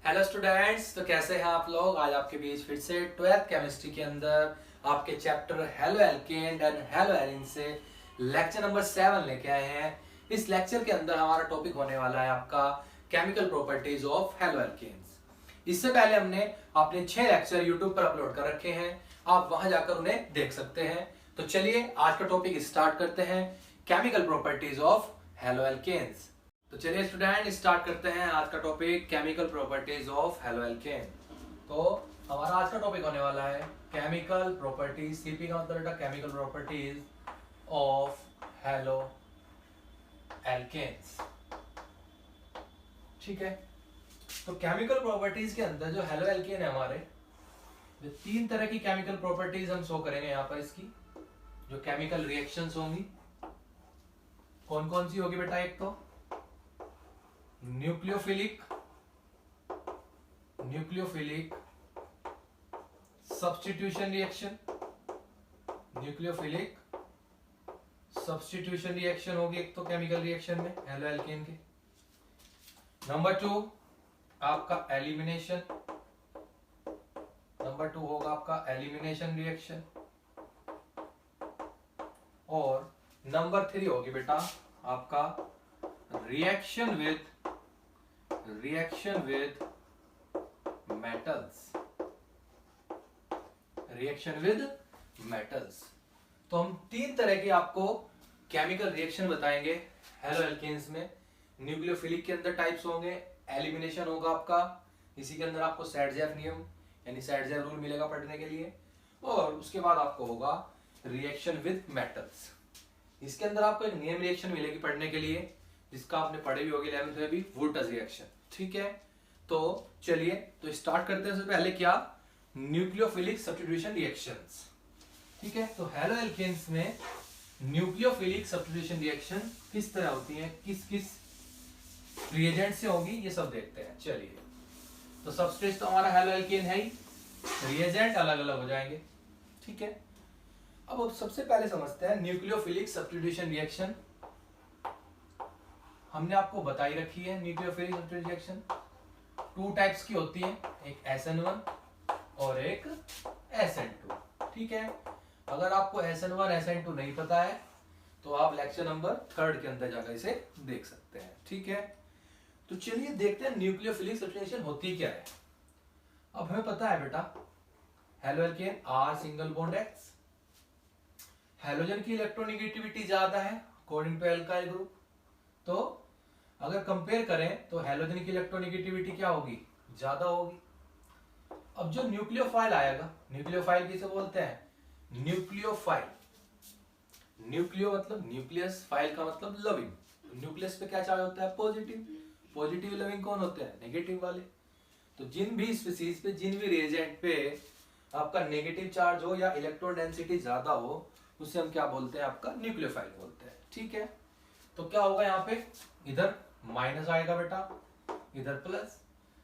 Hello students, तो कैसे हैं आप लोग। आज आपके बीच फिर से 12th केमिस्ट्री के अंदर आपके chapter halo alkane and hello Erin से लेक्चर नंबर 7 लेके आए हैं। इस लेक्चर के अंदर हमारा टॉपिक होने वाला है आपका chemical properties of haloalkanes. इससे पहले हमने अपने 6 लेक्चर यूट्यूब पर अपलोड कर रखे हैं, आप वहां जाकर उन्हें देख सकते हैं। तो चलिए आज का टॉपिक स्टार्ट करते हैं, chemical properties of haloalkanes. तो चलिए स्टूडेंट स्टार्ट करते हैं आज का topic chemical properties of haloalkane. तो हमारा आज का टॉपिक होने वाला है केमिकल प्रॉपर्टीज, सीपी का मतलब बेटा chemical properties of haloalkanes. ठीक है, तो केमिकल प्रॉपर्टीज के अंदर जो हेलो एल्केन है हमारे, जो 3 तरह की केमिकल प्रॉपर्टीज हम शो करेंगे यहाँ पर। इसकी जो केमिकल रिएक्शंस होंगी कौन कौन सी होगी बेटा, एक तो nucleophilic substitution reaction, nucleophilic substitution reaction होगी एक तो केमिकल रिएक्शन में हेलो एल्केन के। नंबर 2 आपका एलिमिनेशन, नंबर 2 होगा आपका एलिमिनेशन रिएक्शन। और नंबर 3 होगी बेटा आपका रिएक्शन विद मेटल्स। तो हम 3 तरह के आपको केमिकल रिएक्शन बताएंगे हेलो एल्केन्स में। न्यूक्लियोफिलिक के अंदर टाइप्स होंगे, एलिमिनेशन होगा आपका, इसी के अंदर आपको सैडजेफ नियम यानी सैडजेफ रूल मिलेगा पढ़ने के लिए। और उसके बाद आपको होगा रिएक्शन विद मेटल्स। इसके अंदर आपको एक नियम रिएक्शन मिलेगी पढ़ने के लिए, जिसका आपने पढ़े भी होगी 11th में भी, वुर्ट्ज रिएक्शन। ठीक है, तो चलिए तो स्टार्ट करते हैं। सबसे पहले क्या, न्यूक्लियोफिलिक सब्स्टिट्यूशन रिएक्शंस। ठीक है, तो हेलो एल्केन्स में न्यूक्लियोफिलिक सब्स्टिट्यूशन रिएक्शन किस तरह होती है, किस किस रिएजेंट से होगी, ये सब देखते हैं। चलिए, तो सबस्ट्रेट तो हमारा हेलो एल्केन है ही, रिएजेंट अलग अलग हो जाएंगे। ठीक है, अब सबसे पहले समझते हैं न्यूक्लियोफिलिक सब्स्टिट्यूशन रिएक्शन। हमने आपको बताई रखी है न्यूक्लियोफिलिक सब्स्टिट्यूशन रिएक्शन 2 टाइप्स की होती है, एक SN1 और एक SN2। ठीक है, अगर आपको SN1 SN2 नहीं पता है तो आप लेक्चर नंबर 3 के अंदर जाकर इसे देख सकते हैं। ठीक है, तो चलिए देखते हैं न्यूक्लियोफिलिक सब्स्टिट्यूशन होती क्या है। अब हमें पता है बेटा halo alkane R single bond X, halogen की इलेक्ट्रोनेगेटिविटी ज्यादा है अकॉर्डिंग टू एल्काइल ग्रुप। तो अगर कंपेयर करें तो हेलोजन की इलेक्ट्रोनेगेटिविटी क्या होगी, ज्यादा होगी। अब जो न्यूक्लियोफाइल आएगा, न्यूक्लियोफाइल किसे बोलते हैं, न्यूक्लियोफाइल, न्यूक्लियो मतलब न्यूक्लियस, फाइल का मतलब लविंग। न्यूक्लियस पे क्या चार्ज होता है, पॉजिटिव। पॉजिटिव लविंग कौन होते हैं, नेगेटिव वाले। तो जिन भी स्पीसीज पे, जिन भी रिएजेंट पे आपका नेगेटिव चार्ज हो या इलेक्ट्रॉन डेंसिटी ज्यादा हो, उसे हम क्या बोलते हैं, आपका न्यूक्लियोफाइल बोलते हैं। ठीक है, तो क्या होगा यहाँ पे, इधर माइनस आएगा बेटा, इधर प्लस।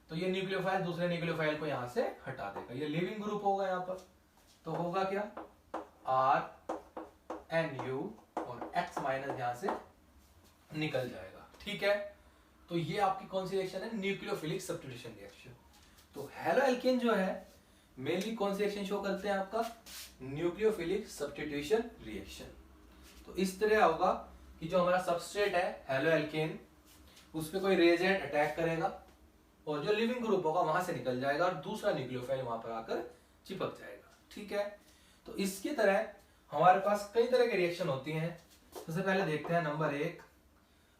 तो ये न्यूक्लियोफाइल दूसरे न्यूक्लियोफाइल को यहाँ से हटा देगा, ये लिविंग ग्रुप होगा यहाँ पर। तो होगा क्या, RNU और X माइनस यहाँ से निकल जाएगा। ठीक है, तो ये आपकी कौन सी रिएक्शन है, न्यूक्लियोफिलिक सब्स्टिट्यूशन रिएक्शन। तो हेलो एल्केन जो है मेनली कौन सी रिएक्शन शो करते हैं, आपका न्यूक्लियोफिलिक सब्स्टिट्यूशन रिएक्शन। तो इस तरह होगा कि जो हमारा सबस्ट्रेट है हेलो एल्केन, उस पे कोई रिएजेंट अटैक करेगा और जो लिविंग ग्रुप होगा वहां से निकल जाएगा और दूसरा न्यूक्लियोफाइल वहां पर आकर चिपक जाएगा। ठीक है, तो इसकी तरह हमारे पास कई तरह के रिएक्शन होती हैं। सबसे पहले देखते हैं नंबर 1,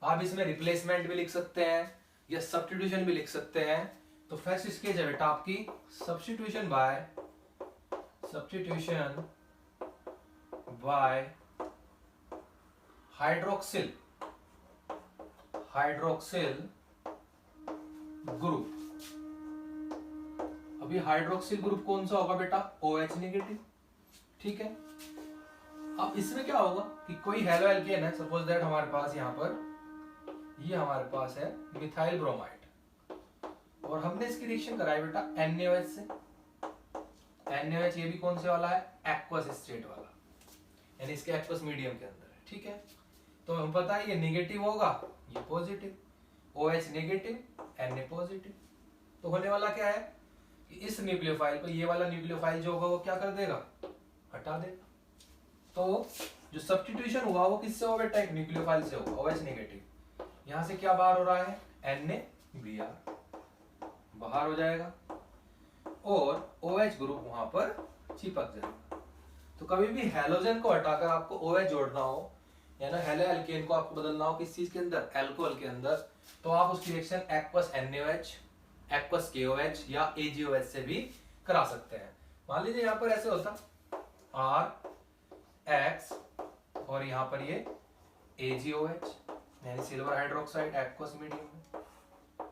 आप इसमें रिप्लेसमेंट भी लिख सकते हैं या सब्स्टिट्यूशन भी लिख सकते हैं। तो फर्स्ट स्टेज है बेटा आपकी सब्स्टिट्यूशन बाय हाइड्रोक्सिल ग्रुप। अभी हाइड्रोक्सिल ग्रुप कौन सा होगा बेटा, OH नेगेटिव। ठीक है, अब इसमें क्या होगा कि कोई हेलो एल्केन है, सपोज दैट हमारे पास यहाँ पर ये हमारे पास है मिथाइल ब्रोमाइड, और हमने इसकी रिएक्शन कराई बेटा NaOH से। NaOH ये भी कौन से वाला है, एक्वस स्टेट वाला, यानी इसके एक्वस मीडियम के अंदर है। ठीक है, तो हम पता है ये नेगेटिव होगा, ये positive, OH negative Na positive. तो होने वाला क्या है कि इस न्यूक्लियोफाइल को, ये वाला न्यूक्लियोफाइल जो होगा वो क्या कर देगा, हटा देगा। तो जो सब्स्टिट्यूशन हुआ वो किससे होगा बेटा, एक न्यूक्लियोफाइल से होगा, OH नेगेटिव। यहां से क्या बाहर हो रहा है, NaBr बाहर हो जाएगा और OH ग्रुप वहां पर चिपक जाएगा। तो कभी भी हैलोजन को हटाकर आपको OH जोड़ना हो, या ना हेलो एल्केन को आपको बदलना हो किस चीज के अंदर, अल्कोहल के अंदर, तो आप उसकी reaction aqueous NaOH, aqueous KOH या AgOH से भी करा सकते हैं। मान लीजिए यहाँ पर ऐसे होता RX और यहाँ पर ये AgOH यानी सिल्वर हाइड्रोक्साइड एक्वस मीडियम में,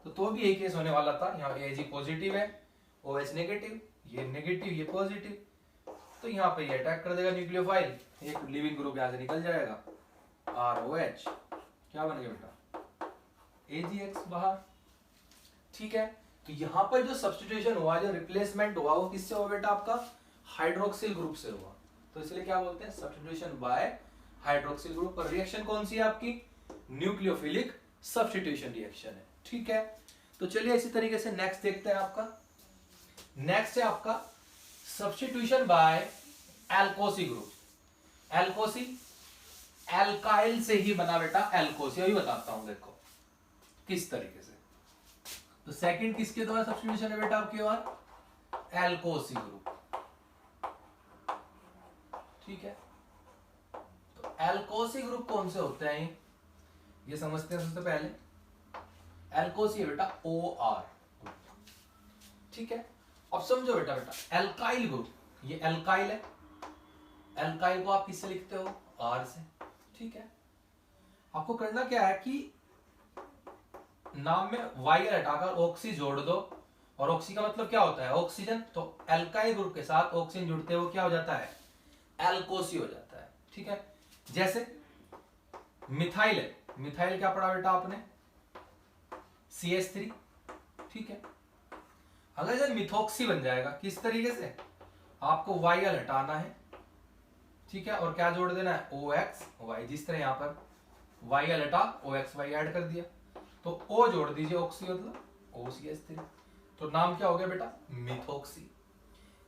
तो भी एक केस होने वाला था। यहाँ Ag पॉजिटिव है, OH नेगेटिव, ये नेगेटिव ये पॉजिटिव, तो यहाँ पे ये अटैक कर देगा न्यूक्लियोफाइल, एक लिविंग ग्रुप यहाँ से निकल जाएगा, ROH क्या बन गया बेटा, AgX बाहर। ठीक है, तो यहाँ पर जो सब्स्टिट्यूशन हुआ, जो रिप्लेसमेंट हुआ, वो किससे हुआ बेटा, आपका हाइड्रोक्सिल ग्रुप से हुआ। तो इसलिए क्या बोलते हैं, सब्स्टिट्यूशन बाय हाइड्रोक्सिल ग्रुप। पर रिएक्शन कौन सी है आपकी, न्यूक्लियोफिलिक सब्स्टिट्यूशन रिएक्शन है। ठीक है, तो चलिए इसी तरीके से नेक्स्ट देखते हैं। आपका नेक्स्ट है आपका सब्स्टिट्यूशन बाय एल्कोसी ग्रुप। एल्कोसी एल्काइल से ही बना बेटा, एल्कोसी अभी बताता हूं देखो किस तरीके से। तो सेकंड किसके द्वारा सब्स्टिट्यूशन है बेटा आपके बार, एल्कोसी ग्रुप। ठीक है, तो एल्कोसी ग्रुप कौन से होते हैं ये समझते हैं सबसे पहले। एल्कोसी है बेटा OR। ठीक है, अब समझो बेटा एल्काइल ग्रुप, ये एल्काइल है, एल्काइल को आप किससे लिखते हो, R से। ठीक है, आपको करना क्या है कि नाम में वाई हटाकर ऑक्सी जोड़ दो, और ऑक्सी का मतलब क्या होता है, ऑक्सीजन। तो एल्काइल ग्रुप के साथ ऑक्सीजन जुड़ते हुए क्या हो जाता है, एल्कोसी हो जाता है। ठीक है, जैसे मिथाइल है, मिथाइल क्या पढ़ा बेटा आपने, CH3। ठीक है, अगर जब मिथोक्सी बन जाएगा किस तरीके से, आपको YL हटाना है। ठीक है, और क्या जोड़ देना है, OXY। जिस तरह यहां पर YL हटा OXY ऐड कर दिया, तो O जोड़ दीजिए, ऑक्सी मतलब OCH3, तो नाम क्या हो गया बेटा, मिथोक्सी।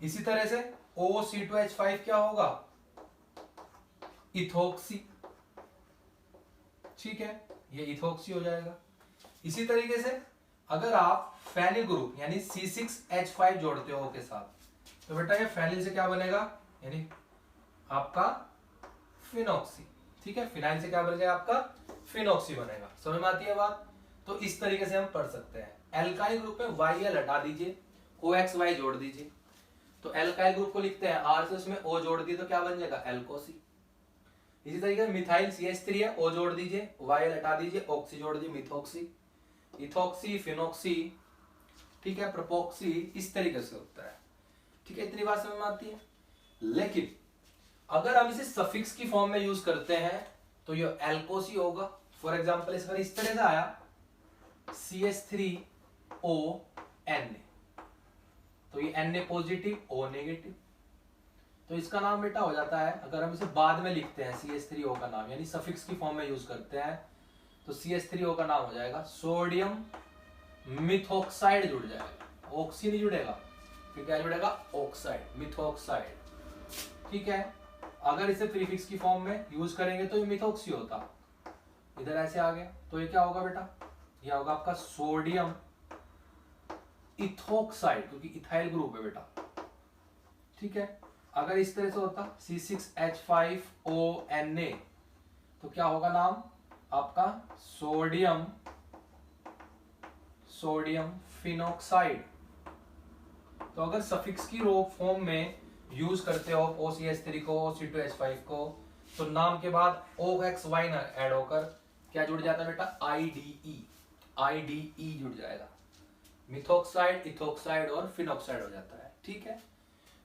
इसी तरह से OC2H5 क्या होगा, इथोक्सी। ठीक है, ये इथोक्सी हो जाएगा। इसी तरीके से अगर आप फेनिल ग्रुप यानी C6H5 जोड़ते हो के साथ, तो बेटा ये फेनिल से क्या बनेगा, यानी आपका फिनॉक्सी। ठीक है, फिनाइल से क्या बनेगा, आपका फिनॉक्सी बनेगा। समझ में आती है बात। तो इस तरीके से हम पढ़ सकते हैं। एल्काइल ग्रुप में YL हटा दीजिए, OXY जोड़ दीजिए, तो एल्काइल ग्रुप को लिखते हैं R से, उसमें O जोड़ दिए तो क्या बन जाएगा, एल्कोसी। इसी तरीके से मिथाइल CH3 है, O जोड़ दीजिए, YL हटा दीजिए, ऑक्सी जोड़ दीजिए, मिथोक्सी, इथोक्सी, फिनोक्सी। ठीक है, प्रोपोक्सी, इस तरीके से होता है। ठीक है, इतनी बात समझ में आती है। लेकिन अगर हम इसे सफिक्स की फॉर्म में यूज करते हैं तो ये एल्कोसी होगा। फॉर एग्जांपल इस बार इस तरह से आया CH3O Na, तो ये Na पॉजिटिव O नेगेटिव, तो इसका नाम बेटा हो जाता है, अगर हम इसे बाद में लिखते हैं CH3O का नाम, यानी सफिक्स की फॉर्म में यूज करते हैं, तो CH3O का नाम हो जाएगा सोडियम मिथॉक्साइड। जुड़ जाएगा, ऑक्सी नहीं जुड़ेगा, फिर क्या जुड़ेगा, ऑक्साइड, मिथॉक्साइड। ठीक है, अगर इसे प्रीफिक्स की फॉर्म में यूज करेंगे तो ये मिथॉक्सी होता, इधर ऐसे आ गया, तो ये क्या होगा बेटा, ये होगा आपका सोडियम इथोक्साइड, क्योंकि इथाइल ग्रुप है बेटा। ठीक है, अगर इस तरह से होता C6H5O Na, तो क्या होगा नाम आपका, सोडियम फिनॉक्साइड। तो अगर सफिक्स की फॉर्म में यूज करते हो OCH3 को, C2H5 को, तो नाम के बाद OXY ना ऐड होकर क्या जुड़ जाता है बेटा, IDE जुड़ जाएगा, मिथॉक्साइड, इथोक्साइड और फिनॉक्साइड हो जाता है। ठीक है,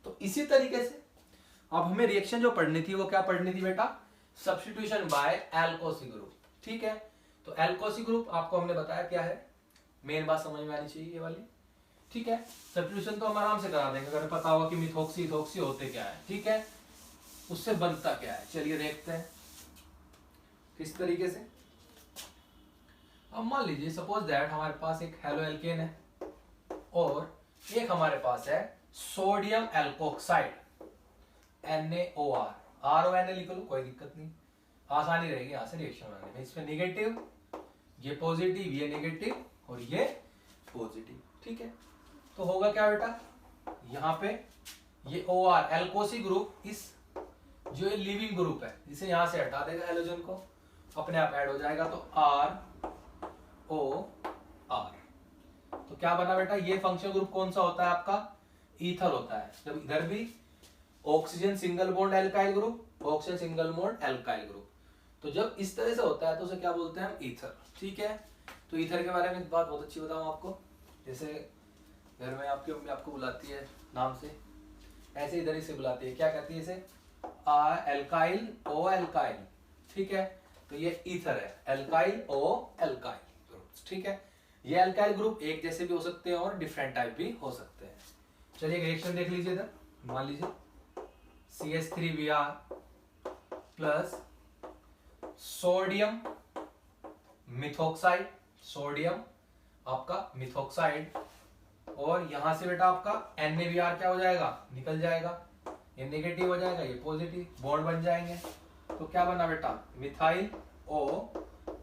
तो इसी तरीके से अब हमें रिएक्शन जो पढ़नी थी वो क्या पढ़नी थी बेटा, सब्स्टिट्यूशन बाय एल्कोसी ग्रुप। ठीक है, तो एल्कोसी ग्रुप आपको हमने बताया क्या है, मेन बात समझ में आनी चाहिए ये वाली। ठीक है, सब्स्टिट्यूशन तो हम आराम से करा देंगे, अगर पता होगा कि मिथोक्सी इथोक्सी होते क्या है। ठीक है, उससे बनता क्या है, चलिए देखते हैं किस तरीके से। अब मान लीजिए सपोज दैट हमारे पास एक हेलो एल्केन है और एक हमारे पास है सोडियम एल्कोक्साइड NaOR, R और Na लिख लो, कोई दिक्कत नहीं, आसानी रहेगी यहाँ से रिएक्शन बनाने में। इसमें नेगेटिव, ये पॉजिटिव, ये नेगेटिव और ये पॉजिटिव, ठीक है। तो होगा क्या बेटा, यहाँ पे ये OR एल्कोसी ग्रुप, इस जो ये लिविंग ग्रुप है इसे यहाँ से हटा देगा, हैलोजन को अपने आप ऐड हो जाएगा, तो ROR। तो क्या बना बेटा, ये फंक्शनल ग्रुप कौन सा होता है आपका, ईथर होता है। जब इधर भी oxygen single bond alkyl group, oxygen single bond alkyl group, तो जब इस तरह से होता है तो उसे क्या बोलते हैं हम, ईथर, ठीक है। तो ईथर के बारे में एक बात बहुत अच्छी बताऊं आपको, जैसे घर में आपकी मम्मी आपको बुलाती है नाम से, ऐसे इधर इसे बुलाती है, क्या कहती है इसे, एल्काइल ओ एल्काइल, ठीक है। तो ये ईथर है, एल्काइल ओ एल्काइल ग्रुप, ठीक है। ये एल्काइल ग्रुप एक जैसे भी हो सकते हैं और डिफरेंट टाइप भी हो सकते हैं। चलिए रिएक्शन देख लीजिए इधर, मान लीजिए CH3Br plus sodium methoxide, sodium आपका मिथॉक्साइड, और यहां से बेटा आपका NaBr क्या हो जाएगा, निकल जाएगा, ये नेगेटिव हो जाएगा, ये पॉजिटिव, बॉन्ड बन जाएंगे। तो क्या बना बेटा, मिथाइल ओ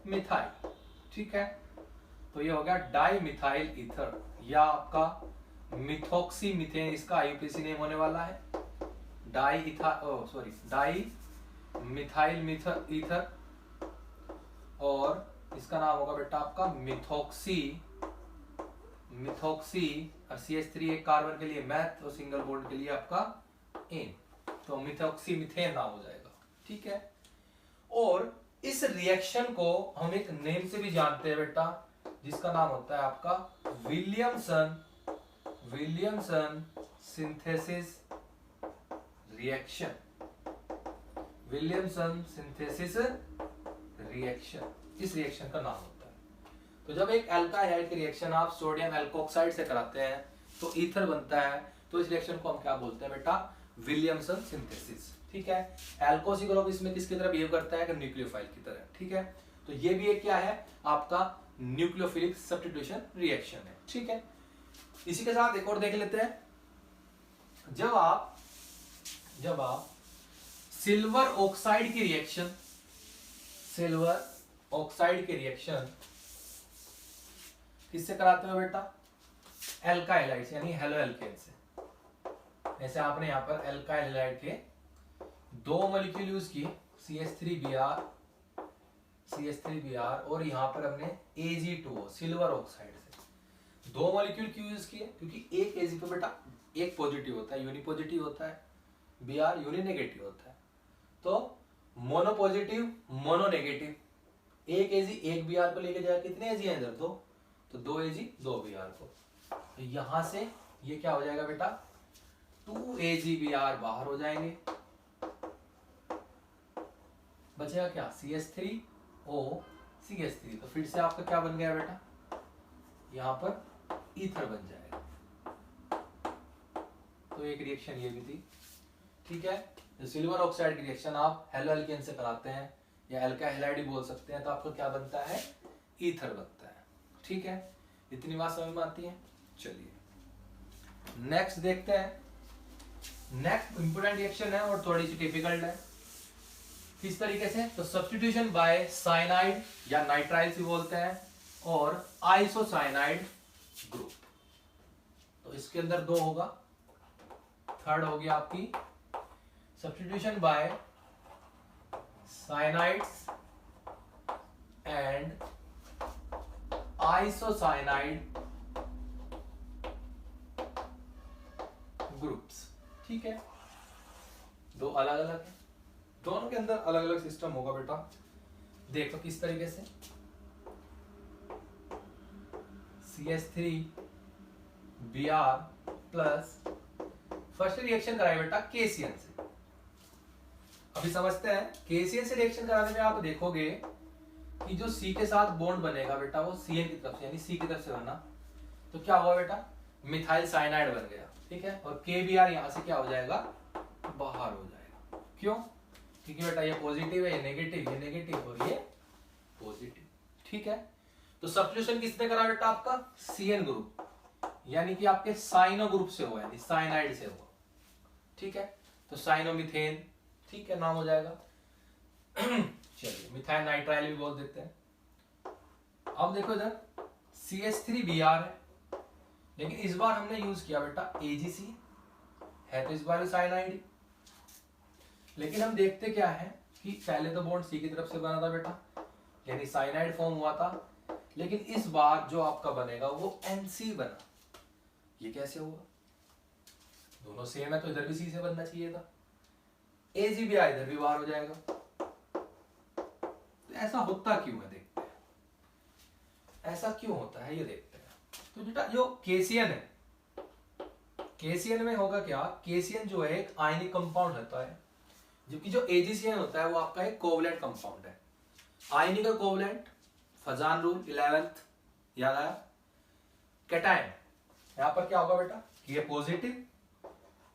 मिथाइल, ठीक है। तो ये हो गया डाई मिथाइल ईथर, या आपका मिथॉक्सी मीथेन, इसका IUPAC नेम होने वाला है, डाई मिथाइल ईथर, और इसका नाम होगा बेटा आपका मिथॉक्सी और CH3 एक कार्बन के लिए मैथ और सिंगल बॉन्ड के लिए आपका एन, तो मिथॉक्सी मीथेन नाम हो जाएगा, ठीक है। और इस रिएक्शन को हम एक नेम से भी जानते हैं बेटा, जिसका नाम होता है आपका Williamson synthesis reaction, Williamson synthesis reaction, इस रिएक्शन का नाम होता है। तो जब एक एल्काहाइड की रिएक्शन आप सोडियम एल्कोक्साइड से कराते हैं तो ईथर बनता है, तो इस रिएक्शन को हम क्या बोलते हैं बेटा, विलियमसन सिंथेसिस, ठीक है। एल्कोसी ग्रुप इसमें किसकी तरह बिहेव करता है, न्यूक्लियोफाइल की तरह, ठीक है। तो ये भी एक क्या है आपका न्यूक्लियोफिलिक सब्स्टिट्यूशन रिएक्शन है, ठीक है। इसी के साथ एक और देख लेते हैं, जब आप सिल्वर ऑक्साइड की रिएक्शन किससे कराते हो बेटा, एल्काइल हाइड्स यानी हेलो एल्केन से। जैसे आपने यहाँ पर एल्काइल हैलाइड के 2 मॉलिक्यूल यूज किए, CH3Br और यहाँ पर हमने Ag2O सिल्वर ऑक्साइड से 2 मॉलिक्यूल क्यों यूज किए, क्योंकि एक Ag पे बेटा एक पॉजिटिव होता है, यूनि पॉजिटिव होता है, Br यूनि नेगेटिव होता है, तो मोनो पॉजिटिव मोनो नेगेटिव, एक Ag एक Br को लेके जाए, कितने Ag हैं इधर, 2, तो 2 Ag 2 Br को, तो यहां से ये क्या हो जाएगा बेटा, 2 AgBr बाहर हो जाएंगे, बचेगा क्या, CH3O CH3, तो फिर से आपका क्या बन गया बेटा, यहां पर ईथर बन जाएगा। तो एक रिएक्शन ये भी थी, ठीक है। जो सिल्वर ऑक्साइड की रिएक्शन आप हेलो एल्केन से कराते हैं या एल्काइल हैलाइड भी बोल सकते हैं, तो आपको क्या बनता है, ईथर बनता है, ठीक है। इतनी बात समझ में आती है। चलिए नेक्स्ट देखते हैं, नेक्स्ट इंपोर्टेंट रिएक्शन है और थोड़ी सी डिफिकल्ट है। किस तरीके से, तो सब्स्टिट्यूशन बाय साइनाइड या नाइट्राइल भी बोलते हैं, और आइसोसाइनाइड ग्रुप। तो इसके अंदर 2 होगा, थर्ड होगी आपकी substitution by cyanides and isocyanide groups, ठीक है। 2 अलग अलग है, दोनों के अंदर अलग अलग सिस्टम होगा बेटा। देखो किस तरीके से, CH3Br प्लस फर्स्ट रिएक्शन कराए बेटा KCN से। अभी समझते हैं, KCN से रिएक्शन कराने में आप देखोगे कि जो C के साथ बॉन्ड बनेगा बेटा वो Cn की तरफ से यानी C की तरफ से बनना, तो क्या हुआ बेटा, मिथाइल साइनाइड बन गया, ठीक है। और KBr यहां से क्या हो जाएगा, बाहर हो जाएगा, क्यों, क्योंकि बेटा ये पॉजिटिव है, ये नेगेटिव और ये पॉजिटिव, ठीक है। तो सब्स्टिट्यूशन किसने करा बेटा, आपका Cn ग्रुप, यानी कि आपके साइनो ग्रुप से हुआ, यानी साइनाइड से हुआ, ठीक है। तो साइनोमिथेन, ठीक है, नाम हो जाएगा। चलिए मिथाइल नाइट्राइल भी बोल देते हैं। अब देखो इधर CH3Br है, लेकिन इस बार हमने यूज किया बेटा AgC, है तो इस बार भी साइनाइड। लेकिन हम देखते क्या है कि पहले तो बॉन्ड C की तरफ से बना था बेटा, यानी साइनाइड फॉर्म हुआ था, लेकिन इस बार जो आपका बनेगा वो NC बना। ये कैसे हुआ? दोनों सेम है तो इधर भी C से बनना चाहिए था। AgBr इधर भी बाहर हो जाएगा। तो ऐसा होता क्यों है, देखते हैं ऐसा क्यों होता है, ये देखते हैं। तो बेटा जो KCN है, KCN में होगा क्या, KCN जो है एक आयनिक कंपाउंड होता है, जबकि जो AgCN होता है वो आपका एक कोवलेंट कंपाउंड है। आयनिक और कोवलेंट, फजान रूल 11th याद आया। कैटायन यहां पर क्या होगा बेटा, ये पॉजिटिव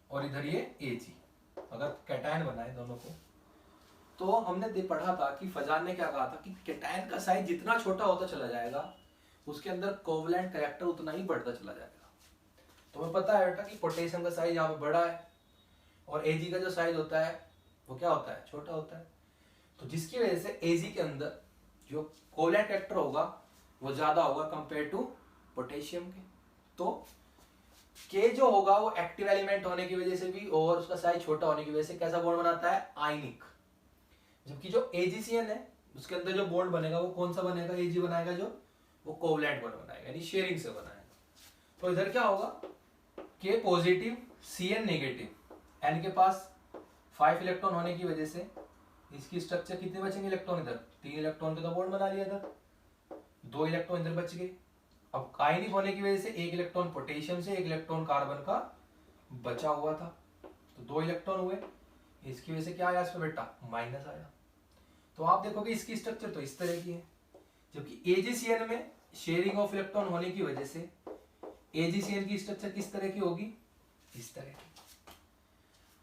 और इधर ये Ag, अगर कैटायन बनाए दोनों को, तो हमने पढ़ा था कि फजान ने क्या कहा था कि कैटायन का साइज जितना छोटा होता चला जाएगा उसके अंदर कोवलेंट कैरेक्टर उतना ही बढ़ता चला जाएगा। तो हमें पता है बेटा कि पोटेशियम का साइज यहाँ पे बड़ा है और Ag का जो साइज होता है वो क्या होता है, छोटा होता है। तो जिसकी वजह से Ag के अंदर जो कोवलेंट कैरेक्टर होगा वो ज्यादा होगा कंपेयर टू पोटेशियम के। तो K जो होगा वो एक्टिव एलिमेंट होने की वजह से भी और उसका साइज छोटा होने की वजह से कैसा बॉन्ड बनाता है, आयनिक। जबकि जो AgCN है उसके अंदर जो बॉन्ड बनेगा वो कौन सा बनेगा, Ag बनाएगा, जो वो कोवलेंट बॉन्ड बनाएगा, यानी शेयरिंग से बनाएगा। तो इधर क्या होगा, K positive Cn negative, N के पास 5 इलेक्ट्रॉन होने की वजह से इसकी स्ट्रक्चर कितने बचेंगे इलेक्ट्रॉन, इधर 3 इलेक्ट्रॉन का तो बॉन्ड बना लिया, इधर 2 इलेक्ट्रॉन इधर बच गए। अब आयनिक होने की वजह से 1 इलेक्ट्रॉन पोटेशियम से 1 इलेक्ट्रॉन कार्बन का बचा हुआ था, तो 2 इलेक्ट्रॉन हुए। इसकी वजह से क्या आया इसमें बेटा, माइनस आया। तो आप देखोगे इसकी स्ट्रक्चर तो इस तरह की है, जबकि AgCN में शेयरिंग ऑफ इलेक्ट्रॉन होने की वजह से AgCN की स्ट्रक्चर किस तरह की होगी, इस तरह की।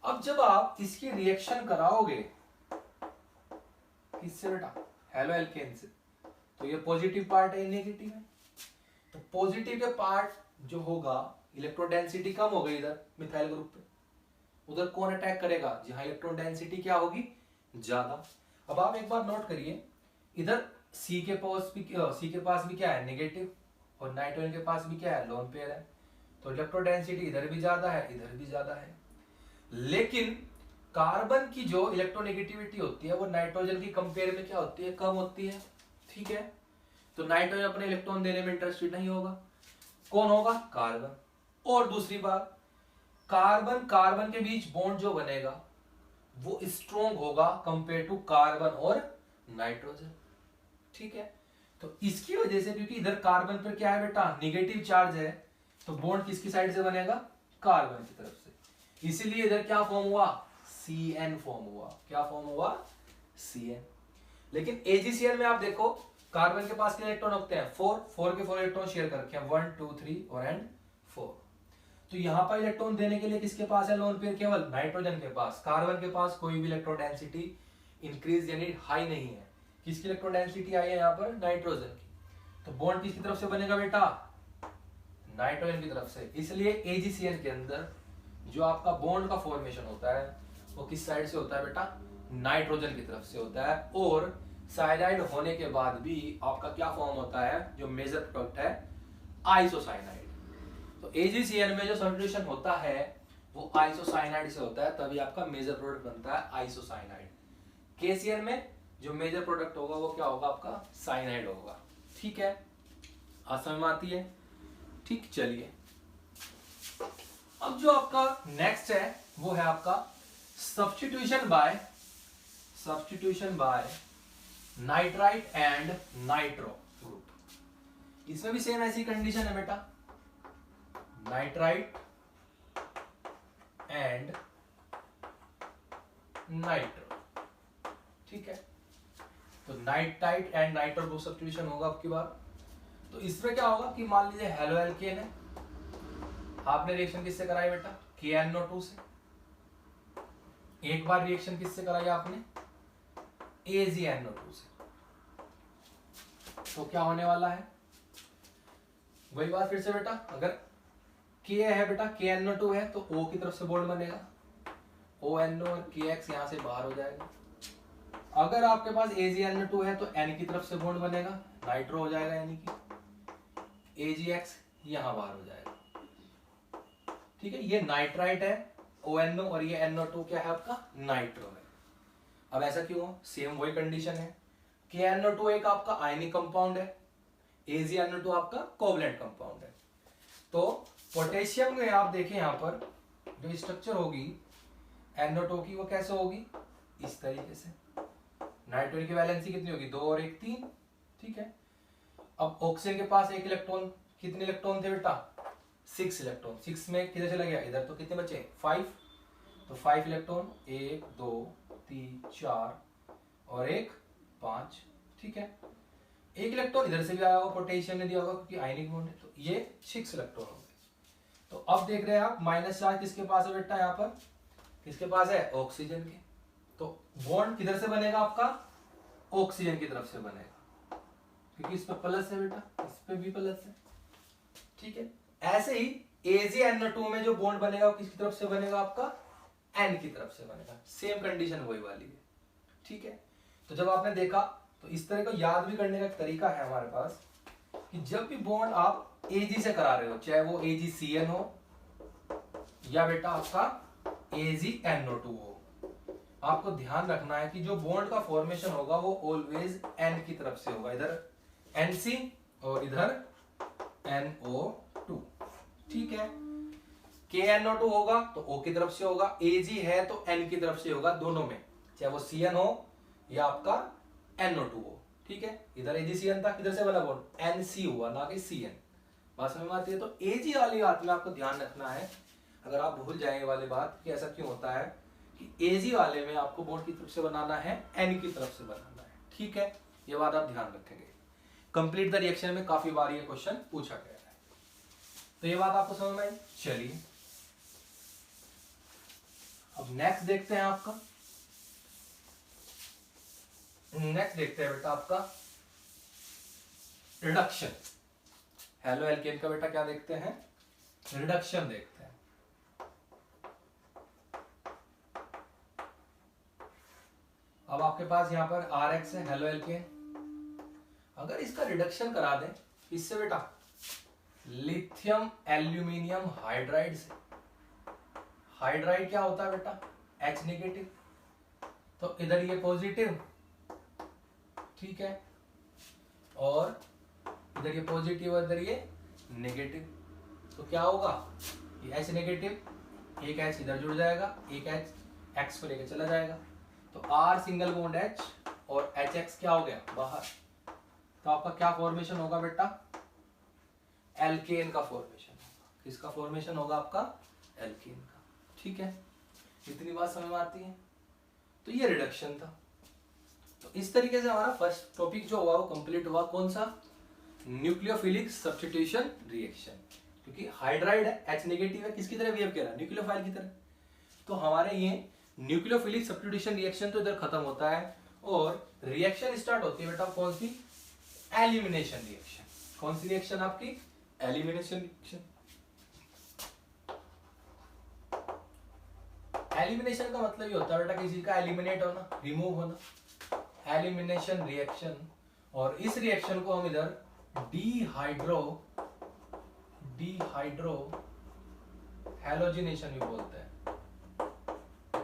अब जब आप इसकी रिएक्शन कराओगे किससे बेटा, हेलो एल्केन से, तो ये पॉजिटिव पार्ट है, नेगेटिव है। तो पॉजिटिव के पार्ट जो होगा, इलेक्ट्रॉन डेंसिटी कम हो गई इधर मिथाइल ग्रुप पे, उधर कौन अटैक करेगा, जहां इलेक्ट्रॉन डेंसिटी क्या होगी, ज्यादा। अब आप एक बार नोट करिए, इधर C के पास भी क्या है, नेगेटिव, और नाइट्रोजन के पास भी क्या है, लोन पेयर है। तो इलेक्ट्रॉन डेंसिटी इधर भी ज्यादा है, इधर भी ज्यादा है। लेकिन कार्बन की जो इलेक्ट्रोनेगेटिविटी होती है वो नाइट्रोजन की कंपेयर में क्या होती है, कम होती है, ठीक है। तो नाइट्रोजन अपने इलेक्ट्रॉन देने में इंटरेस्टेड नहीं होगा, कौन होगा, कार्बन। और दूसरी बात, कार्बन कार्बन के बीच बॉन्ड जो बनेगा वो स्ट्रॉन्ग होगा कंपेयर टू कार्बन और नाइट्रोजन, ठीक है। तो इसकी वजह से, क्योंकि इधर कार्बन पर क्या है बेटा, निगेटिव चार्ज है, तो बॉन्ड किसकी साइड से बनेगा, कार्बन की तरफ से। इसीलिए इधर क्या फॉर्म हुआ, CN फॉर्म हुआ। क्या फॉर्म हुआ, CN। लेकिन AgCN में आप देखो कार्बन के पास कितने इलेक्ट्रॉन होते हैं, 4 के 4 इलेक्ट्रॉन शेयर कर रखे हैं, 1 2 3 और एंड 4। तो यहां पर इलेक्ट्रॉन देने के लिए किसके पास है लोन पेयर, केवल नाइट्रोजन के पास। कार्बन के पास कोई भी इलेक्ट्रॉन डेंसिटी इंक्रीज यानी हाई नहीं है। किसकी इलेक्ट्रॉन डेंसिटी आई है यहाँ पर, नाइट्रोजन की। तो बॉन्ड किसकी तरफ से बनेगा बेटा, नाइट्रोजन की तरफ से। इसलिए AgCN के अंदर जो आपका बॉन्ड का फॉर्मेशन होता है वो किस साइड से होता है बेटा, नाइट्रोजन की तरफ से होता है। और साइनाइड होने के बाद भी आपका क्या फॉर्म होता है, जो मेजर प्रोडक्ट है, आइसोसाइनाइड। तो AgCN में जो सॉल्यूशन होता है वो आइसोसाइनाइड से होता है, तभी आपका मेजर प्रोडक्ट बनता है आइसोसाइनाइड। KCN में जो मेजर प्रोडक्ट होगा वो क्या होगा, आपका साइनाइड होगा, ठीक है। आज समझ में आती है, ठीक। चलिए अब जो आपका नेक्स्ट है वो है आपका substitution by nitrite and nitro group. इसमें भी सेम ऐसी कंडीशन है बेटा, नाइट्राइट एंड नाइट्रो, ठीक है। तो nitrite and nitro group substitution होगा आपकी बार। तो इसमें क्या होगा कि मान लीजिए हेलो एल्केन है, आपने रिएक्शन किससे कराई बेटा, KNO2 से। एक बार रिएक्शन किससे कराई आपने, AgNO2 से। तो क्या होने वाला है, वही बात फिर से बेटा, अगर के है बेटा, KNO2 है तो O की तरफ से बॉन्ड बनेगा, ONO और KX यहां से बाहर हो जाएगा। अगर आपके पास AgNO2 है तो N की तरफ से बॉन्ड बनेगा, नाइट्रो हो जाएगा, यानी कि AgX यहां बाहर हो जाएगा। ठीक है, ये नाइट्राइट है ONO और ये NO2 क्या है आपका, नाइट्रो है। अब ऐसा क्यों, सेम वही कंडीशन है। KNO2 एक आपका आयनिक कंपाउंड है, AgNO2 आपका कोवलेंट कंपाउंड है। तो पोटेशियम में आप देखें यहां पर जो स्ट्रक्चर होगी NO2 की वो कैसे होगी, इस तरीके से। नाइट्रोजन की वैलेंसी कितनी होगी, 2 और 1 3। ठीक है, अब ऑक्सीजन के पास एक इलेक्ट्रॉन, कितने इलेक्ट्रॉन थे बेटा, 6 इलेक्ट्रॉन। 6 में किधर चला गया, इधर, तो कितने बचे 5, तो 5 इलेक्ट्रॉन, 1 2 3 4 और 1 5। ठीक है, एक इलेक्ट्रॉन इधर से भी आया होगा, पोटेशियम ने दिया होगा क्योंकि आयनिक बॉन्ड है, तो ये 6 इलेक्ट्रॉन हो गए। तो अब देख रहे हैं आप माइनस चार्ज किसके पास है बेटा, यहाँ पर किसके पास है, ऑक्सीजन के। तो बॉन्ड किधर से बनेगा आपका, ऑक्सीजन की तरफ से बनेगा, क्योंकि इस पे प्लस है बेटा, इस पे भी प्लस है। ठीक है, ऐसे ही AgNO2 में जो बॉन्ड बनेगा वो किसकी तरफ से बनेगा, आपका N की तरफ से बनेगा। सेम कंडीशन वही वाली है। ठीक है, तो जब आपने देखा तो इस तरह को याद भी करने का एक तरीका है हमारे पास कि जब भी बॉन्ड आप Ag से करा रहे हो, चाहे वो AgCN हो या बेटा आपका AgNO2 हो, आपको ध्यान रखना है कि जो बॉन्ड का फॉर्मेशन होगा वो ऑलवेज N की तरफ से होगा, इधर NC और इधर NO2। ठीक है, KNO2 होगा तो O की तरफ से होगा, Ag है तो N की तरफ से होगा, दोनों में, चाहे वो CN हो या आपका NO2 हो। ठीक है, इधर AgCN था, किधर से बना बॉन्ड, NC हुआ, ना कि CN। बात समझ में आती है। तो Ag वाली बात में आपको ध्यान रखना है, अगर आप भूल जाएंगे वाली बात कि ऐसा क्यों होता है कि Ag वाले में आपको बॉन्ड की तरफ से बनाना है, N की तरफ से बनाना है। ठीक है, ये बात आप ध्यान रखेंगे। कंप्लीट द रिएक्शन में काफी बार ये क्वेश्चन पूछा गया है, तो ये बात आपको समझ में आई। चलिए अब नेक्स्ट देखते हैं आपका, नेक्स्ट देखते हैं बेटा आपका रिडक्शन। हेलो एल्केन का बेटा क्या देखते हैं, रिडक्शन देखते हैं। अब आपके पास यहां पर RX है, हेलो एल्केन। अगर इसका रिडक्शन करा दें इससे बेटा, लिथियम एल्यूमिनियम हाइड्राइड से, हाइड्राइड क्या होता है बेटा, H नेगेटिव, तो इधर ये पॉजिटिव, ठीक है, और इधर ये पॉजिटिव और इधर ये नेगेटिव, तो क्या होगा, ये H नेगेटिव, एक H इधर जुड़ जाएगा, एक H X को लेकर चला जाएगा, तो R सिंगल बॉन्ड H और HX क्या हो गया बाहर, तो आपका क्या फॉर्मेशन होगा बेटा, एल्केन का फॉर्मेशन होगा। किसका फॉर्मेशन होगा आपका, एल्केन का। ठीक है, इतनी बात समझ में आती है। तो ये रिडक्शन था। तो इस तरीके से हमारा फर्स्ट टॉपिक जो हुआ वो कंप्लीट हुआ। कौन सा, न्यूक्लियोफिलिक सब्स्टिट्यूशन रिएक्शन, क्योंकि हाइड्राइड है, H नेगेटिव है, किसकी तरह बिहेव कर रहा है, न्यूक्लियोफाइल की तरह। तो हमारे ये न्यूक्लियोफिलिक सब्स्टिट्यूशन रिएक्शन तो इधर खत्म होता है और रिएक्शन स्टार्ट होती है बेटा कौन सी, एलिमिनेशन रिएक्शन। कौन सी रिएक्शन आपकी, एलिमिनेशन रिएक्शन। एलिमिनेशन का मतलब ये होता है बेटा किसी का एलिमिनेट होना, रिमूव होना, एलिमिनेशन रिएक्शन। और इस रिएक्शन को हम इधर डिहाइड्रो हैलोजिनेशन भी बोलते हैं,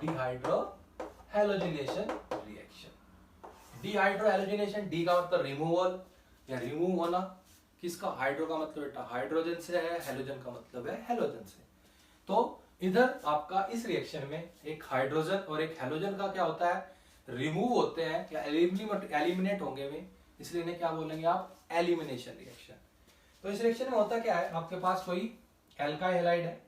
dehydro halogenation reaction. Dehydro halogenation, D का मतलब रिमूवल या रिमूव होना, किसका, हाइड्रो का मतलब बेटा हाइड्रोजन से है, हैलोजन का मतलब है हैलोजन से। तो इधर आपका इस रिएक्शन में एक हाइड्रोजन और एक हैलोजन का क्या होता है, रिमूव होते हैं या एलिमिनेट होंगे वे, इसलिए इन्हें क्या बोलेंगे आप, एलिमिनेशन रिएक्शन। तो इस रिएक्शन में होता क्या है, आपके पास कोई एल्काइल हैलाइड है,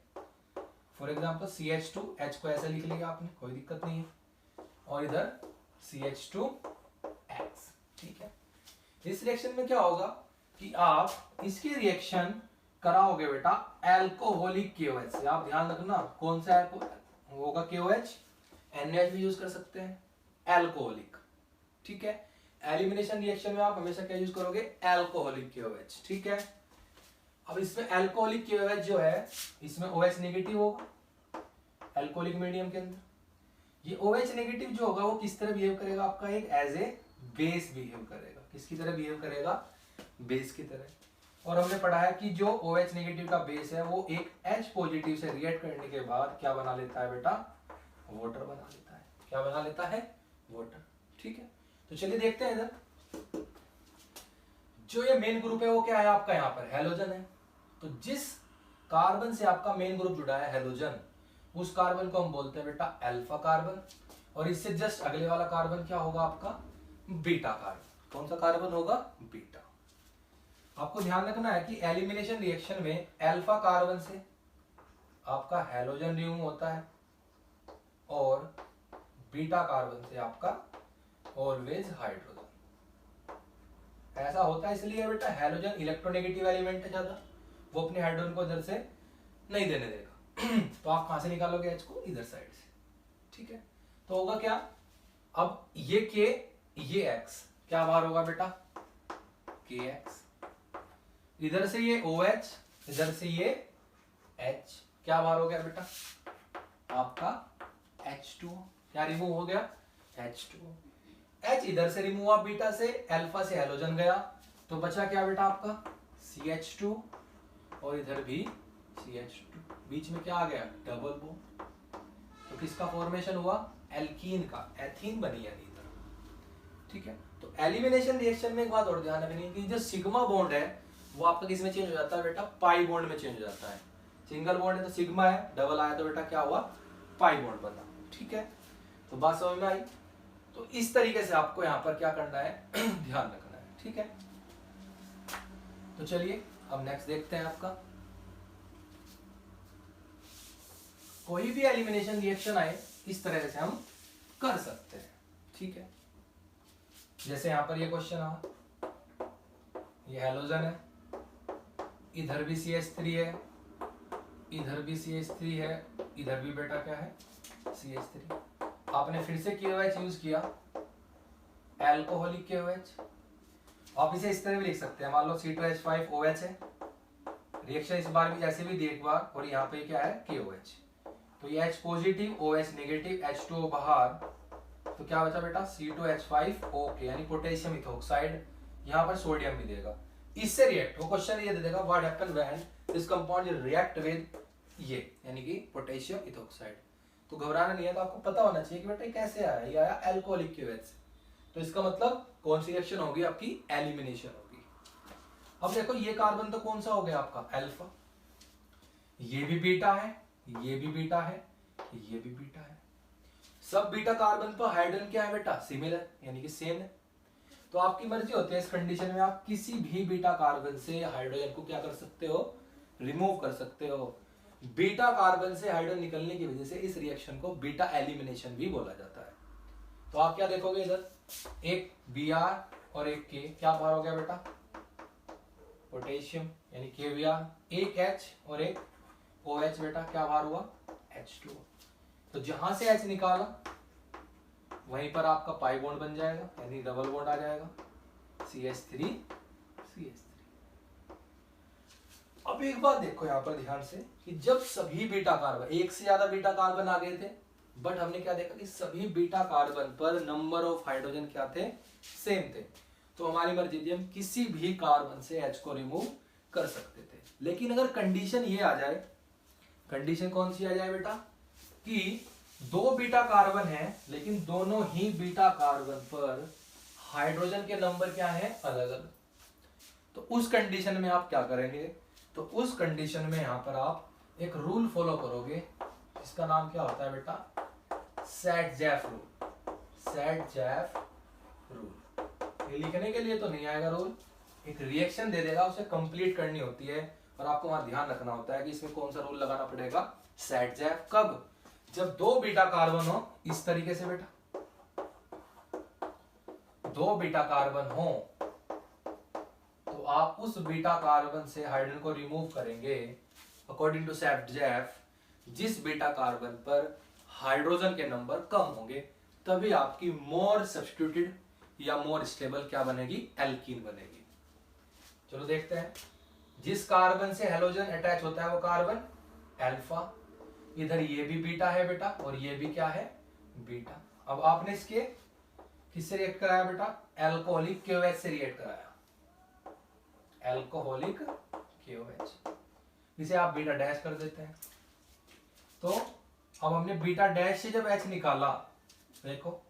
फॉर एग्जांपल CH2, H को ऐसे लिख लिया आपने, कोई दिक्कत नहीं है, और इधर CH2X। ठीक है, इस रिएक्शन में क्या होगा कि आप इसकी रिएक्शन कराओगे बेटा एल्कोहलिक KOH से। आप ध्यान रखना कौन सा होगा KOH, NaH भी यूज कर सकते हैं, एल्कोहलिक। ठीक है, एलिमिनेशन रिएक्शन में आप हमेशा क्या यूज करोगे, एल्कोहलिक KOH। ठीक है, अब इसमें अल्कोहलिक KOH जो है इसमें OH नेगेटिव होगा अल्कोहलिक मीडियम के अंदर। ये OH नेगेटिव जो होगा वो किस तरह बिहेव करेगा आपका, एक एज ए बेस बिहेव करेगा। किसकी तरह बिहेव करेगा, बेस की तरह। और हमने पढ़ा है कि जो OH नेगेटिव का बेस है वो एक H पॉजिटिव से रिएक्ट करने के बाद क्या बना लेता है बेटा, वाटर बना लेता है। क्या बना लेता है, वाटर। ठीक है, तो चलिए देखते हैं इधर। जो ये मेन ग्रुप है वो क्या है आपका, यहाँ पर हैलोजन है। तो जिस कार्बन से आपका मेन ग्रुप जुड़ा है हैलोजन, उस कार्बन को हम बोलते हैं बेटा अल्फा कार्बन। और इससे जस्ट अगले वाला कार्बन क्या होगा आपका, बीटा कार्बन। कौन सा कार्बन होगा, बीटा। आपको ध्यान रखना है कि एलिमिनेशन रिएक्शन में अल्फा कार्बन से आपका हैलोजन रिमूव होता है और बीटा कार्बन से आपका ऑलवेज हाइड्रोजन। ऐसा होता है इसलिए बेटा हैलोजन इलेक्ट्रोनेगेटिव एलिमेंट है ज्यादा, वो अपने हाइड्रोजन को इधर से नहीं देने देगा। तो आप कहां से निकालोगे H को, इधर साइड से। ठीक है, तो होगा क्या, अब ये K ये X क्या बाहर होगा बेटा, KX। इधर से ये OH इधर से ये H क्या बाहर हो गया बेटा, आपका H2 क्या रिमूव हो गया, H2। H इधर से रिमूव हुआ बीटा से, अल्फा से हैलोजन गया, तो बचा क्या बेटा आपका CH2 और इधर भी CH2। बीच में क्या आ गया, डबल बॉन्ड। तो किसका फॉर्मेशन हुआ, एल्कीन का, एथीन बनी यानी इधर। ठीक है, तो एलिमिनेशन रिएक्शन में एक बात और ध्यान रखनी है कि जो सिग्मा बॉन्ड है वो आपका किस में चेंज हो जाता है बेटा, पाई बॉन्ड में चेंज हो जाता है। सिंगल बॉन्ड है तो सिग्मा है, डबल आया तो बेटा क्या हुआ, पाई बॉन्ड बना। ठीक है, तो बात समझ में आई। तो इस तरीके से आपको यहाँ पर क्या करना है, ध्यान रखना है। ठीक है, तो चलिए अब नेक्स्ट देखते हैं आपका। कोई भी एलिमिनेशन रिएक्शन आए इस तरह से हम कर सकते हैं। ठीक है, जैसे यहां पर ये क्वेश्चन आ, ये हैलोजन है, इधर भी CH3 है, इधर भी CH3 है, इधर भी बेटा क्या है CH3। आपने फिर से KOH यूज किया, अल्कोहलिक KOH। आप इसे इस तरह भी लिख सकते हैं, मान लो C2H5OH है, रिएक्शन इस बार भी ऐसे भी दी एक बार, और यहाँ पे क्या है KOH। तो ये H positive OH negative H2O बाहर, तो क्या बचा बेटा C2H5OK यानी पोटेशियम इथोक्साइड। यहाँ पर सोडियम भी देगा, इससे रिएक्ट। वो क्वेश्चन ये दे देगा what happen when this compound react with ये यानी कि पोटेशियम इथोक्साइड। तो घबराना नहीं है, तो आपको पता होना चाहिए कि बेटा कैसे आया, ये आया अल्कोहलिक KOH से। तो इसका मतलब कौन सी रिएक्शन होगी आपकी, एलिमिनेशन होगी। अब देखो ये कार्बन तो कौन सा हो गया आपका अल्फा, ये भी बीटा है, ये भी बीटा है, ये भी बीटा है। सब बीटा कार्बन पर हाइड्रोजन क्या है बेटा, सिमिलर यानी कि सेम है। तो आपकी मर्जी होती है इस कंडीशन में आप किसी भी बीटा कार्बन से हाइड्रोजन को क्या कर सकते हो, रिमूव कर सकते हो। बीटा कार्बन से हाइड्रोजन निकलने की वजह से इस रिएक्शन को बीटा एलिमिनेशन भी बोला जाता है। तो आप क्या देखोगे इधर, एक Br और एक K क्या बाहर हो गया बेटा, पोटेशियम यानी KBr, एक H और एक OH बेटा क्या बाहर हुआ, H2। तो जहां से H निकाला वहीं पर आपका पाई बॉन्ड बन जाएगा यानी डबल बॉन्ड आ जाएगा, CH3 CH3। अब एक बात देखो यहाँ पर ध्यान से कि जब सभी बीटा कार्बन, एक से ज्यादा बीटा कार्बन आ गए थे, बट हमने क्या देखा कि सभी बीटा कार्बन पर नंबर ऑफ हाइड्रोजन क्या थे, सेम थे। तो हमारी मर्जी थी हम किसी भी कार्बन से H को रिमूव कर सकते थे। लेकिन अगर कंडीशन ये आ जाए, कंडीशन कौन सी आ जाए बेटा, कि दो बीटा कार्बन है लेकिन दोनों ही बीटा कार्बन पर हाइड्रोजन के नंबर क्या है, अलग अलग। तो उस कंडीशन में आप क्या करेंगे, तो उस कंडीशन में यहां पर आप एक रूल फॉलो करोगे, इसका नाम क्या होता है बेटा, सैट-जैफ रूल। सैट-जैफ रूल ये लिखने के लिए तो नहीं आएगा रूल, एक रिएक्शन दे देगा, उसे कंप्लीट करनी होती है और आपको वहां ध्यान रखना होता है कि इसमें कौन सा रूल लगाना पड़ेगा, सैट-जैफ। कब, जब दो बीटा कार्बन हो इस तरीके से बेटा, दो बीटा कार्बन हो तो आप उस बीटा कार्बन से हाइड्रोजन को रिमूव करेंगे अकॉर्डिंग टू सैट-जैफ जिस बीटा कार्बन पर हाइड्रोजन के नंबर कम होंगे, तभी आपकी मोर सब्स्टिट्यूटेड या मोर स्टेबल क्या बनेगी, एल्कीन बनेगी। चलो देखते हैं। जिस कार्बन से हेलोजन अटैच होता है वो कार्बन अल्फा, इधर ये भी बीटा है बेटा और ये भी क्या है बीटा। अब आपने इसके किससे रिएक्ट कराया बेटा, अल्कोहलिक KOH से रिएक्ट कराया, अल्कोहलिक KOH, इसे आप बीटा डैश कर देते हैं। तो अब हमने बीटा डैश से जब H निकाला, देखो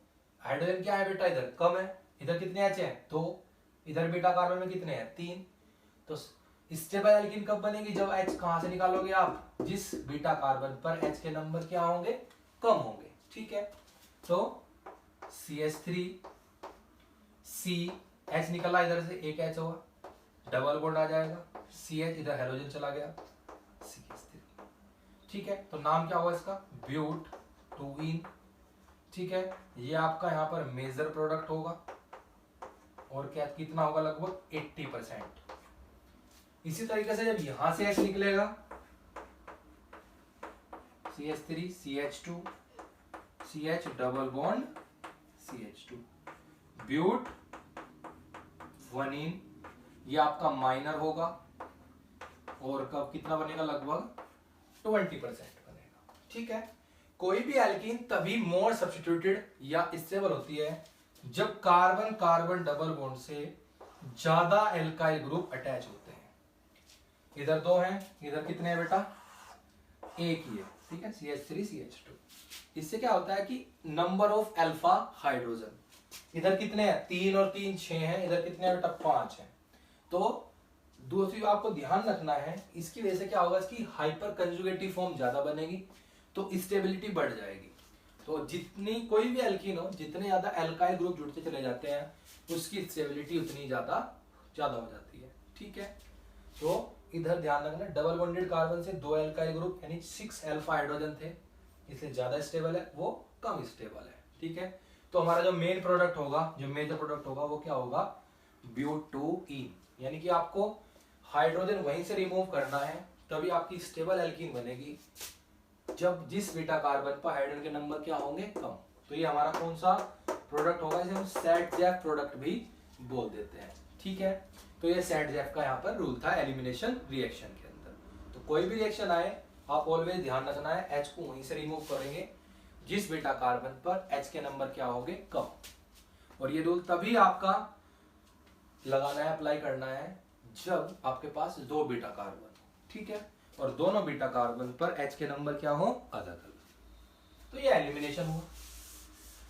हाइड्रोजन क्या है बेटा इधर कम है, इधर कितने H है तो इधर बीटा कार्बन में कितने हैं 3। तो स्टेबल एल्कीन कब बनेगी, जब H कहां से निकालोगे आप, जिस बीटा कार्बन पर H के नंबर क्या होंगे कम होंगे, ठीक है। तो CH3 C H निकला इधर से एक H होगा, डबल बॉन्ड आ जाएगा, CH इधर हेलोजन चला गया CH3, ठीक है। तो नाम क्या होगा इसका ब्यूट 2इन, ठीक है। ये आपका यहाँ पर मेजर प्रोडक्ट होगा और क्या कितना होगा लगभग 80%। इसी तरीके से जब यहां से H निकलेगा CH3 CH2 CH double bond CH2 ब्यूट 1इन, ये आपका माइनर होगा और कब कितना बनेगा लगभग 20% बनेगा, ठीक है। कोई भी एल्कीन तभी मोर सब्स्टिट्यूटेड या स्टेबल होती है जब कार्बन कार्बन डबल बॉन्ड से ज्यादा एल्काइल ग्रुप अटैच होते हैं। इधर 2 हैं, इधर कितने हैं बेटा एक ही है, ठीक है CH3 CH2। इससे क्या होता है कि नंबर ऑफ अल्फा हाइड्रोजन, इधर कितने हैं 3 और 3 6 हैं, इधर कितने हैं बेटा 5 हैं। तो दूसरी आपको ध्यान रखना है, इसकी वजह से क्या होगा इसकी हाइपर कंजुगेटिव फॉर्म ज्यादा बनेगी तो स्टेबिलिटी बढ़ जाएगी। तो जितनी कोई भी एल्कीन हो, जितने ज्यादा एल्काइल ग्रुप जुड़ते चले जाते हैं उसकी स्टेबिलिटी उतनी ज्यादा हो जाती है, ठीक है। तो इधर ध्यान रखना, डबल बॉन्डेड कार्बन से 2 एल्काइल ग्रुप यानी 6 अल्फा हाइड्रोजन थे, इसलिए ज्यादा स्टेबल है, वो कम स्टेबल है, ठीक है। तो हमारा जो मेन प्रोडक्ट होगा, जो मेजर प्रोडक्ट होगा वो क्या होगा ब्यूट 2इन, यानी कि आपको हाइड्रोजन वहीं से रिमूव करना है तभी आपकी स्टेबल एल्कीन बनेगी जब जिस बीटा कार्बन पर हाइड्रोजन के नंबर क्या होंगे कम। तो ये हमारा कौन सा प्रोडक्ट होगा, इसे हम सेट-जेफ प्रोडक्ट भी बोल देते हैं, ठीक है। तो ये सेट-जेफ का यहाँ पर रूल था एलिमिनेशन रिएक्शन के अंदर। तो कोई भी रिएक्शन आए आप ऑलवेज ध्यान रखना है H को वहीं से रिमूव करेंगे जिस बीटा कार्बन पर H के नंबर क्या होंगे कम। और ये रूल तभी आपका लगाना है, अप्लाई करना है जब आपके पास 2 बीटा कार्बन, ठीक है, और दोनों बीटा कार्बन पर H के नंबर क्या हो अलग अलग। तो ये एलिमिनेशन हुआ।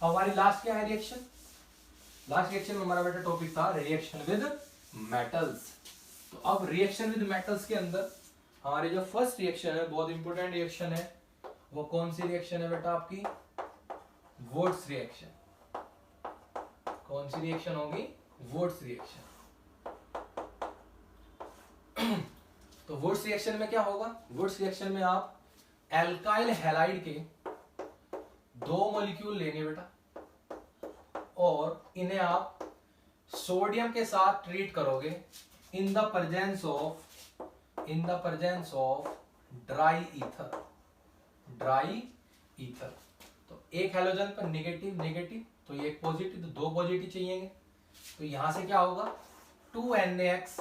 हमारी लास्ट क्या है रिएक्शन, लास्ट रिएक्शन में हमारा बेटा टॉपिक था रिएक्शन विद मेटल्स। तो अब रिएक्शन विद मेटल्स के अंदर हमारी जो फर्स्ट रिएक्शन है बहुत इंपॉर्टेंट रिएक्शन है, वो कौन सी रिएक्शन है बेटा आपकी वुड्स रिएक्शन। कौन सी रिएक्शन होगी वुड्स रिएक्शन। तो वुड्स रिएक्शन में क्या होगा, वुड्स रिएक्शन में आप एल्काइल हैलाइड के 2 मॉलिक्यूल लेंगे बेटा और इन्हें आप सोडियम के साथ ट्रीट करोगे in the presence of dry ether. तो एक हैलोजन पर नेगेटिव तो ये एक पॉजिटिव, तो 2 पॉजिटिव चाहिए। तो यहां से क्या होगा 2NaX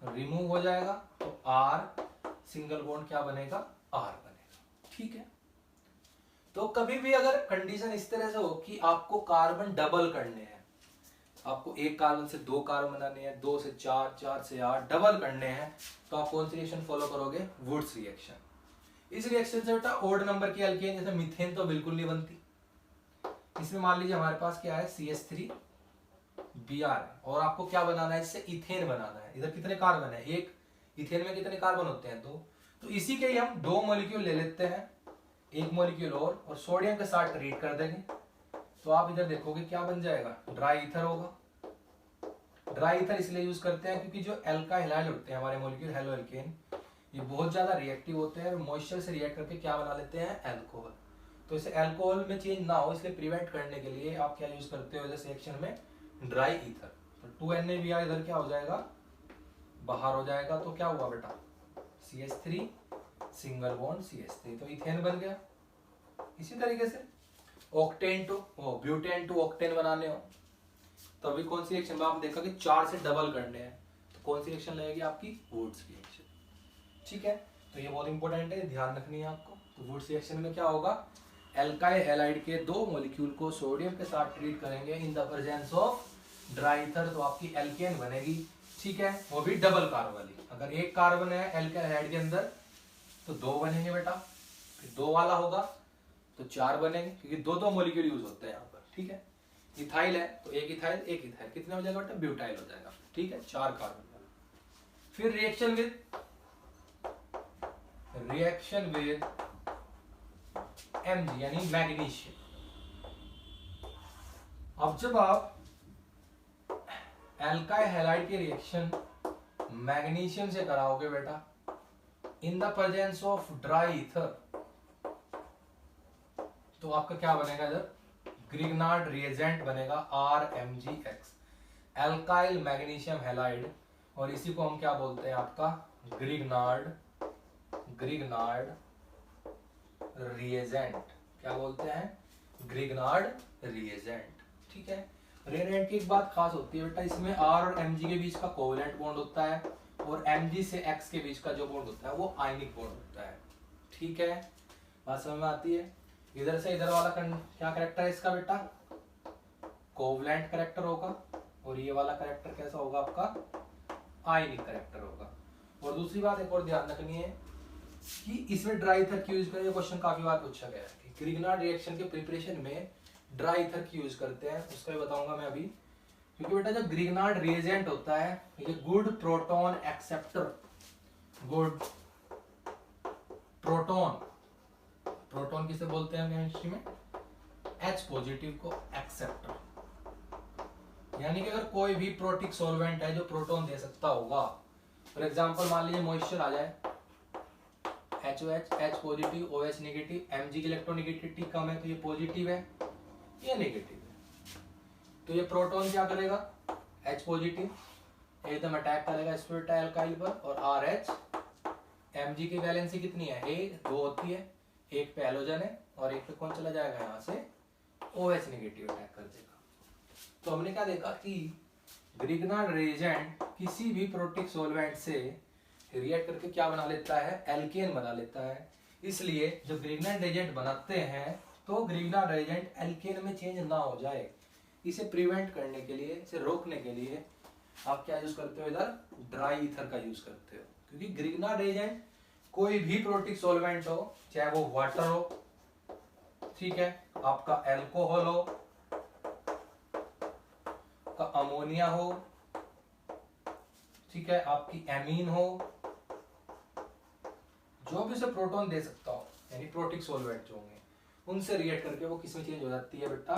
रिमूव हो जाएगा तो R सिंगल बॉन्ड क्या बनेगा R बनेगा, ठीक है। तो कभी भी अगर कंडीशन इस तरह से हो कि आपको कार्बन डबल करने हैं, आपको एक कार्बन से 2 कार्बन बनाने हैं, 2 से 4, 4 से 8 डबल करने हैं, तो आप कौन सी रिएक्शन फॉलो करोगे वुड्स रिएक्शन। इस रिएक्शन से बेटा ओड नंबर की एल्केन जैसे मीथेन तो बिल्कुल नहीं बनती। इसमें मान लीजिए हमारे पास क्या है CH3 Br और आपको क्या बनाना है इससे इथेन बनाना है। इधर कितने कार्बन है एक, इथेन में कितने कार्बन होते हैं 2। तो इसी के ही हम 2 मॉलिक्यूल ले लेते हैं, एक मॉलिक्यूल और सोडियम के साथ ट्रीट कर देंगे। तो आप इधर देखोगे क्या बन जाएगा ड्राई ईथर होगा। ड्राई ईथर इसलिए यूज करते हैं क्योंकि जो एल्काइल होते हैं हमारे मॉलिक्यूल हेलो एल्केन, ये बहुत ज्यादा रिएक्टिव होते हैं और मॉइस्चर से रिएक्ट करके क्या बना लेते हैं अल्कोहल। तो इसे अल्कोहल में चेंज ना हो इसलिए प्रिवेंट करने के लिए आप क्या यूज करते हो इस रिएक्शन में ड्राई ईथर। तो 2NaBr इधर क्या हो जाएगा बाहर हो जाएगा, तो क्या हुआ बेटा CH3 सिंगल बॉन्ड CH3, तो इथेन बन गया। इसी तरीके से octane to butane to octane बनाने हो तभी कौन सी रिएक्शन में आप देखा कि 4 से डबल करने हैं, तो कौन सी रिएक्शन लगेगी आपकी? Wurtz reaction. ठीक है, तो ये बहुत इंपॉर्टेंट है, ध्यान रखनी है आपको। तो वुड्स रिएक्शन में क्या होगा, एल्काइल हैलाइड के दो मॉलिक्यूल को सोडियम के साथ ट्रीट करेंगे in the presence of dry ether, तो आपकी एल्केन बनेगी। ठीक है, वो भी डबल कार्बन वाली। अगर एक कार्बन है एल्काइल हैलाइड के अंदर तो दो बनेंगे बेटा, फिर दो वाला होगा तो चार बनेंगे, क्योंकि दो दो मॉलिक्यूल यूज होते हैं यहाँ पर। ठीक है, इथाइल है तो एक इथाइल कितने हो जाएगा बेटा? ब्यूटाइल हो जाएगा। ठीक है, चार कार्बन वाला। फिर रिएक्शन विद Mg यानी मैग्नीशियम। अब जब आप एल्काइल हैलाइड की रिएक्शन मैग्नीशियम से कराओगे बेटा in the presence of dry ether, तो आपका क्या बनेगा? इधर ग्रिग्नार्ड रिएजेंट बनेगा RMgX, एल्काइल मैग्नीशियम हैलाइड, और इसी को हम क्या बोलते हैं? आपका ग्रिग्नार्ड रिएजेंट। क्या बोलते हैं? Grignard reagent. ठीक है, रिएजेंट की एक बात खास होती है बेटा, इसमें R और Mg के बीच का कोवेलेंट बॉन्ड होता है, और Mg से X के बीच का जो बॉन्ड होता है वो आयनिक बॉन्ड होता है। ठीक है, बात समझ में आती है? इधर से इधर वाला क्या कैरेक्टर है इसका बेटा? कोवेलेंट कैरेक्टर होगा, और ये वाला कैरेक्टर कैसा होगा आपका? आयनिक कैरेक्टर होगा। और दूसरी बात एक और ध्यान रखनी है कि इसमें ड्राई ईथर की यूज करें, क्वेश्चन काफी बार पूछा गया है कि ग्रिग्नार्ड रिएक्शन के प्रिपरेशन में ड्राई ईथर की यूज करते हैं, उसका भी बताऊंगा मैं अभी। क्योंकि बेटा जब ग्रिग्नार्ड रिएजेंट होता है ये गुड प्रोटॉन एक्सेप्टर, प्रोटॉन किसे बोलते हैं केमिस्ट्री में? H पॉजिटिव को एक्सेप्टर। यानी कि अगर कोई भी प्रोटिक सॉल्वेंट है जो प्रोटॉन दे सकता होगा, फॉर एग्जांपल मान लीजिए मॉइस्चर आ जाए, HOH H positive OH negative, Mg की इलेक्ट्रोनेगेटिविटी कम है तो ये पॉजिटिव है, ये नेगेटिव है, तो ये प्रोटॉन क्या करेगा? H पॉजिटिव एकदम अटैक करेगा इस पर एल्काइल पर, और RH Mg की वैलेंसी कितनी है? दो होती है, एक पे हैलोजन है और एक पे कौन चला जाएगा? यहाँ से OH नेगेटिव अटैक कर देगा। तो हमने क्या देखा कि ग्रिग्नार्ड रिएजेंट किसी भी प्रोटिक सॉल्वेंट से रिएक्ट करके क्या बना लेता है? एल्केन बना लेता है। इसलिए जब ग्रिग्नार्ड रिएजेंट बनाते हैं तो ग्रिग्नार्ड रिएजेंट एल्केन में चेंज ना हो जाए, इसे प्रिवेंट करने के लिए, इसे रोकने के लिए आप क्या यूज करते हो? इधर ड्राई ईथर का यूज करते हो, क्योंकि ग्रिग्नार्ड रिएजेंट कोई भी प्रोटिक सॉल्वेंट हो, चाहे वो वाटर हो, ठीक है, आपका एल्कोहल हो, का अमोनिया हो, ठीक है, आपकी एमीन हो, जो भी उसे प्रोटॉन दे सकता हो, यानी प्रोटिक सॉल्वेंट जो होंगे, उनसे रिएक्ट करके वो किस में चेंज हो जाती है बेटा?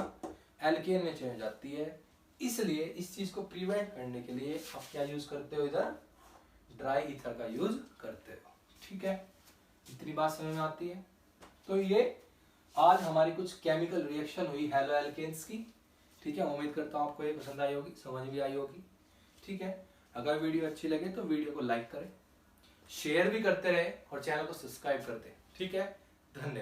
एल्केन में चेंज हो जाती है। इसलिए इस चीज को प्रिवेंट करने के लिए आप क्या यूज करते हो? इधर ड्राई ईथर का यूज करते हो। ठीक है, इतनी बात समझ में आती है? तो ये आज हमारी कुछ केमिकल रिएक्शन हुई हैलो एल्केन्स की। ठीक है, उम्मीद करता हूँ आपको ये पसंद आई होगी, समझ भी आई होगी। ठीक है, अगर वीडियो अच्छी लगे तो वीडियो को लाइक करें, शेयर भी करते रहे और चैनल को सब्सक्राइब करते। ठीक है, धन्यवाद।